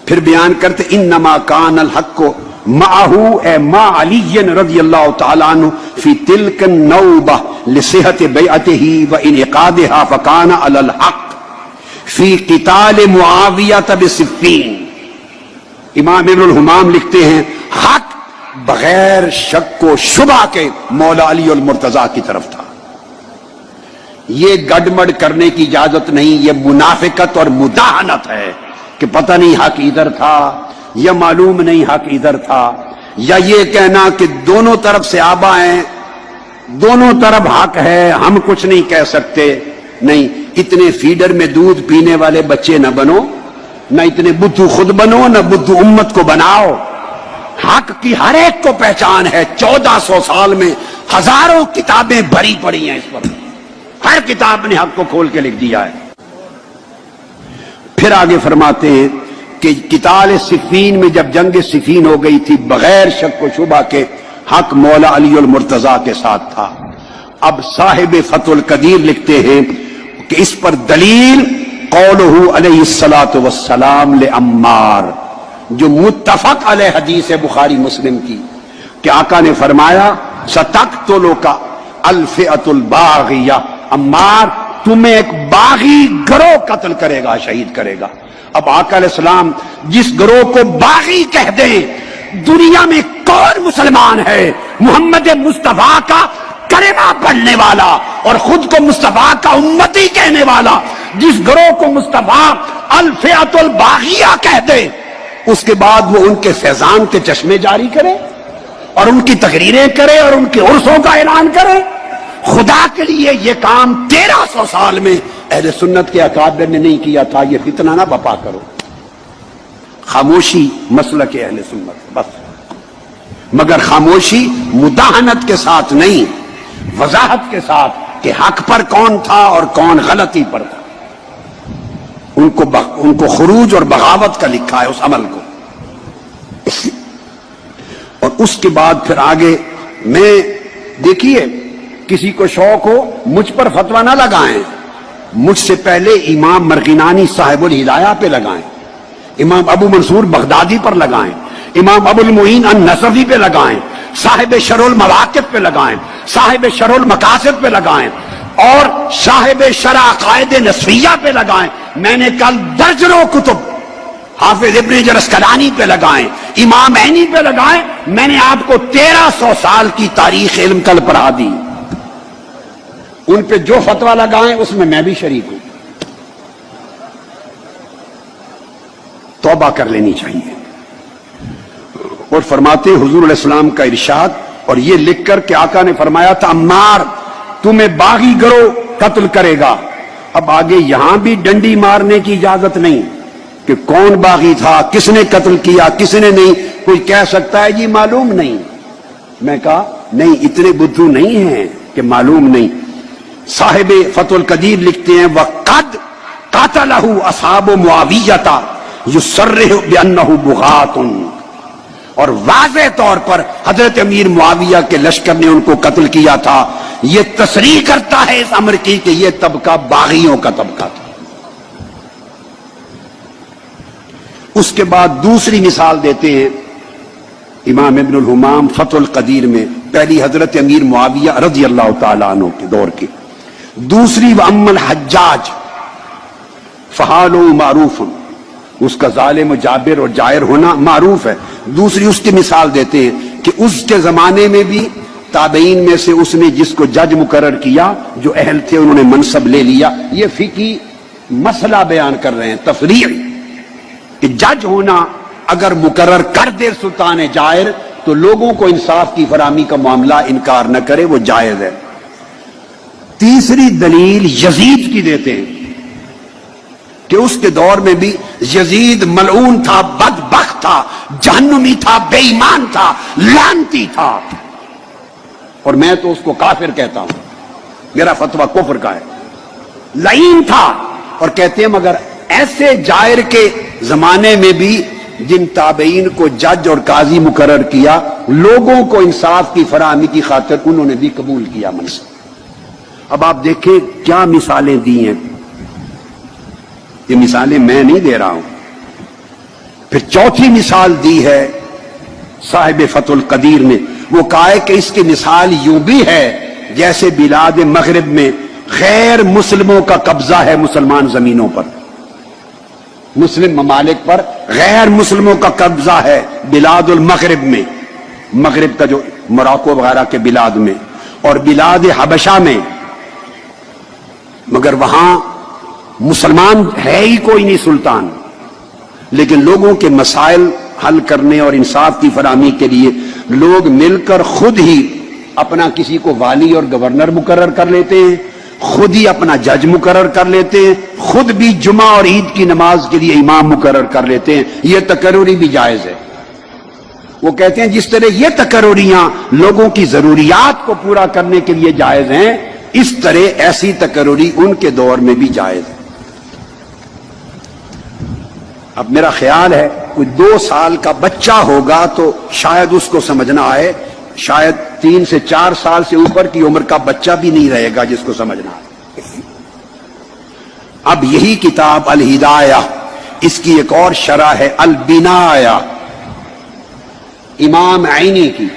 پھر بیان کرتے انما کان الحق معہو اے ما علی رضی اللہ تعالیٰ عنہ فی تلک النوبہ لصحت بیعتہ و انعقادہا فکان علی الحق فی قتال معاویہ بصفین۔ امام ابن الحمام لکھتے ہیں حق بغیر شک و شبہ کے مولا علی المرتضیٰ کی طرف تھا۔ یہ گڈمڈ کرنے کی اجازت نہیں، یہ منافقت اور مداہنت ہے کہ پتہ نہیں حق ادھر تھا یا معلوم نہیں حق ادھر تھا، یا یہ کہنا کہ دونوں طرف سے آبا ہیں، دونوں طرف حق ہے، ہم کچھ نہیں کہہ سکتے۔ نہیں، اتنے فیڈر میں دودھ پینے والے بچے نہ بنو، نہ اتنے بدھو خود بنو، نہ بدھو امت کو بناؤ۔ حق کی ہر ایک کو پہچان ہے، 1400 سال میں ہزاروں کتابیں بھری پڑی ہیں اس پر، ہر کتاب نے حق کو کھول کے لکھ دیا ہے۔ پھر آگے فرماتے ہیں کہ قتال صفین میں جب جنگ صفین ہو گئی تھی، بغیر شک و شبہ کے حق مولا علی المرتضیٰ کے ساتھ تھا۔ اب صاحب فتح القدیر لکھتے ہیں کہ اس پر دلیل قولہ علیہ الصلاۃ والسلام لعمار، جو متفق علیہ حدیث ہے بخاری مسلم کی، کہ آقا نے فرمایا ستقتلک الفئۃ الباغیہ، عمار تمہیں ایک باغی گروہ قتل کرے گا، شہید کرے گا۔ اب آقا علیہ السلام جس گروہ کو باغی کہہ دیں، دنیا میں کون مسلمان ہے محمد مصطفیٰ کا کلمہ پڑھنے والا اور خود کو مصطفیٰ کا امتی کہنے والا، جس گروہ کو مصطفیٰ الفئۃ الباغیہ کہہ دے، اس کے بعد وہ ان کے فیضان کے چشمے جاری کرے اور ان کی تقریریں کرے اور ان کے عرسوں کا اعلان کرے؟ خدا کے لیے یہ کام 1300 سال میں اہل سنت کے اکابر نے نہیں کیا تھا، یہ فتنہ نہ بپا کرو۔ خاموشی مسلک اہل سنت بس، مگر خاموشی مداہنت کے ساتھ نہیں، وضاحت کے ساتھ کہ حق پر کون تھا اور کون غلطی پر تھا۔ ان کو خروج اور بغاوت کا لکھا ہے اس عمل کو۔ اور اس کے بعد پھر آگے میں دیکھیے، کسی کو شوق ہو مجھ پر فتویٰ نہ لگائیں، مجھ سے پہلے امام مرغینانی صاحب الہدایہ پہ لگائیں، امام ابو منصور بغدادی پر لگائیں، امام ابو المعین النصفی پہ لگائیں، صاحب شرح المواقف پہ لگائیں، صاحب شرح المقاصد پہ لگائیں، اور صاحب شرح عقائد نصفیہ پہ لگائیں۔ میں نے کل درجنوں کتب حافظ ابن جرسکلانی پہ لگائیں، امام عینی پہ لگائیں۔ میں نے آپ کو 1300 سال کی تاریخ علم کل پڑھا دی، ان پہ جو فتویٰ لگائیں اس میں بھی شریک ہوں۔ توبہ کر لینی چاہیے۔ اور فرماتے حضور علیہ السلام کا ارشاد، اور یہ لکھ کر کہ آقا نے فرمایا تھا عمار تمہیں باغی گروہ قتل کرے گا۔ اب آگے یہاں بھی ڈنڈی مارنے کی اجازت نہیں کہ کون باغی تھا، کس نے قتل کیا، کس نے نہیں۔ کوئی کہہ سکتا ہے جی معلوم نہیں، میں کہا نہیں، اتنے بدھو نہیں ہیں کہ معلوم نہیں۔ صاحب فتح القدیر لکھتے ہیں وَقَدْ قَتَلَهُ أَصْحَابُ مُعَاوِيَّةَ يُصَرِّحُ بِأَنَّهُ بُغَاةٌ، اور واضح طور پر حضرت امیر معاویہ کے لشکر نے ان کو قتل کیا تھا۔ یہ تصریح کرتا ہے اس امر کی کہ یہ طبقہ باغیوں کا طبقہ تھا۔ اس کے بعد دوسری مثال دیتے ہیں امام ابن الحمام فتح القدیر میں، پہلی حضرت امیر معاویہ رضی اللہ تعالیٰ عنہ کے دور کی، دوسری وَأَمَّا الْحَجَّاجِ فَحَالُهُ مَعْرُوفٌ، اس کا ظالم و جابر اور جائر ہونا معروف ہے۔ دوسری اس کی مثال دیتے ہیں کہ اس کے زمانے میں بھی تابعین میں سے اس نے جس کو جج مقرر کیا، جو اہل تھے انہوں نے منصب لے لیا۔ یہ فقہی مسئلہ بیان کر رہے ہیں، تفریع، کہ جج ہونا اگر مقرر کر دے سلطان جائر تو لوگوں کو انصاف کی فراہمی کا معاملہ انکار نہ کرے، وہ جائز ہے۔ تیسری دلیل یزید کی دیتے ہیں کہ اس کے دور میں بھی یزید ملعون تھا، بدبخت تھا، جہنمی تھا، بے ایمان تھا، لعنتی تھا، اور میں تو اس کو کافر کہتا ہوں، میرا فتویٰ کفر کا ہے۔ لعین تھا، اور کہتے ہیں مگر ایسے جائر کے زمانے میں بھی جن تابعین کو جج اور قاضی مقرر کیا، لوگوں کو انصاف کی فراہمی کی خاطر انہوں نے بھی قبول کیا منصب۔ اب آپ دیکھیں کیا مثالیں دی ہیں، یہ مثالیں میں نہیں دے رہا ہوں، پھر چوتھی مثال دی ہے صاحب فتح القدیر نے، وہ کہا ہے کہ اس کی مثال یوں بھی ہے جیسے بلاد مغرب میں غیر مسلموں کا قبضہ ہے مسلمان زمینوں پر، مسلم ممالک پر غیر مسلموں کا قبضہ ہے بلاد المغرب میں، مغرب کا جو موراکو وغیرہ کے بلاد میں اور بلاد حبشہ میں، مگر وہاں مسلمان ہے ہی کوئی نہیں سلطان، لیکن لوگوں کے مسائل حل کرنے اور انصاف کی فراہمی کے لیے لوگ مل کر خود ہی اپنا کسی کو والی اور گورنر مقرر کر لیتے ہیں، خود ہی اپنا جج مقرر کر لیتے ہیں، خود بھی جمعہ اور عید کی نماز کے لیے امام مقرر کر لیتے ہیں۔ یہ تقرری بھی جائز ہے۔ وہ کہتے ہیں جس طرح یہ تقرریاں لوگوں کی ضروریات کو پورا کرنے کے لیے جائز ہیں، اس طرح ایسی تقرری ان کے دور میں بھی جائز ہے۔ اب میرا خیال ہے کوئی 2 سال کا بچہ ہوگا تو شاید اس کو سمجھنا آئے، شاید 3 سے 4 سال سے اوپر کی عمر کا بچہ بھی نہیں رہے گا جس کو سمجھنا آئے۔ اب یہی کتاب الہدایہ، اس کی ایک اور شرح ہے البنایہ، امام عینی کی،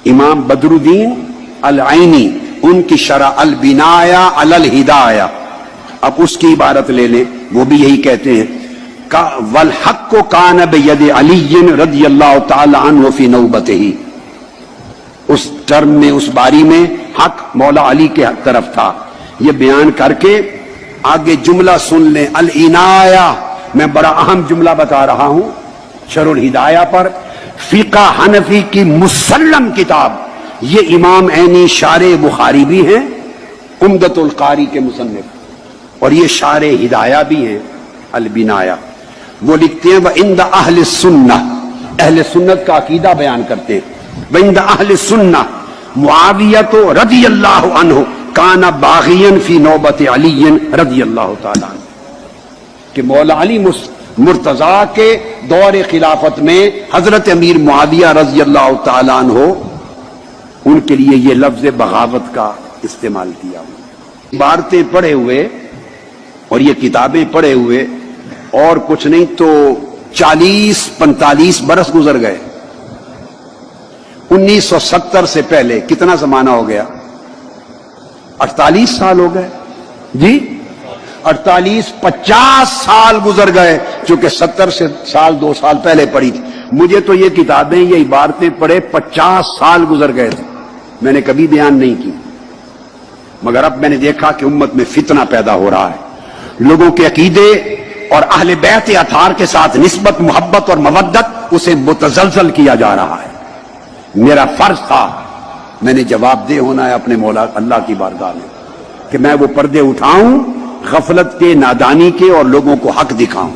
امام بدر الدین العینی، ان کی شرح البنایہ علی الہدایہ۔ اب اس کی عبارت لے لیں، وہ بھی یہی کہتے ہیں والحق کان بید علی رضی اللہ تعالی عنہ فی نوبتہ، اس ٹرم میں، اس باری میں حق مولا علی کے طرف تھا۔ یہ بیان کر کے آگے جملہ سن لیں، العنایہ، میں بڑا اہم جملہ بتا رہا ہوں شرح الہدایہ پر، فقہ حنفی کی مسلم کتاب، یہ امام عینی شارح بخاری بھی ہیں، عمدۃ القاری کے مصنف، اور یہ شارح ہدایہ بھی ہیں البنایہ۔ وہ لکھتے ہیں وَعِنْدَ أَهْلِ السُّنَّةِ، اہل سنت کا عقیدہ بیان کرتے ہیں، وَعِنْدَ أَهْلِ السُّنَّةِ مُعَاوِيَةُ رضی اللہ عنہ کان باغیًا فی نوبت علی رضی اللہ تعالیٰ عنہ، کہ مولا علی مرتضیٰ کے دور خلافت میں حضرت امیر معاویہ رضی اللہ تعالیٰ عنہ، ان کے لیے یہ لفظ بغاوت کا استعمال کیا۔ عبارتیں پڑھے ہوئے اور یہ کتابیں پڑھے ہوئے اور کچھ نہیں تو 40-45 برس گزر گئے۔ 1970 سے پہلے کتنا زمانہ ہو گیا؟ 48 سال ہو گئے جی، 48-50 سال گزر گئے، چونکہ 70 سال 2 سال پہلے پڑھی تھی۔ مجھے تو یہ کتابیں، یہ عبارتیں پڑھے 50 سال گزر گئے تھے، میں نے کبھی بیان نہیں کی، مگر اب میں نے دیکھا کہ امت میں فتنہ پیدا ہو رہا ہے، لوگوں کے عقیدے اور اہل بیت اطہار کے ساتھ نسبت، محبت اور مودت، اسے متزلزل کیا جا رہا ہے۔ میرا فرض تھا، میں نے جواب دہ ہونا ہے اپنے مولا اللہ کی بارگاہ میں، کہ میں وہ پردے اٹھاؤں غفلت کے، نادانی کے، اور لوگوں کو حق دکھاؤں۔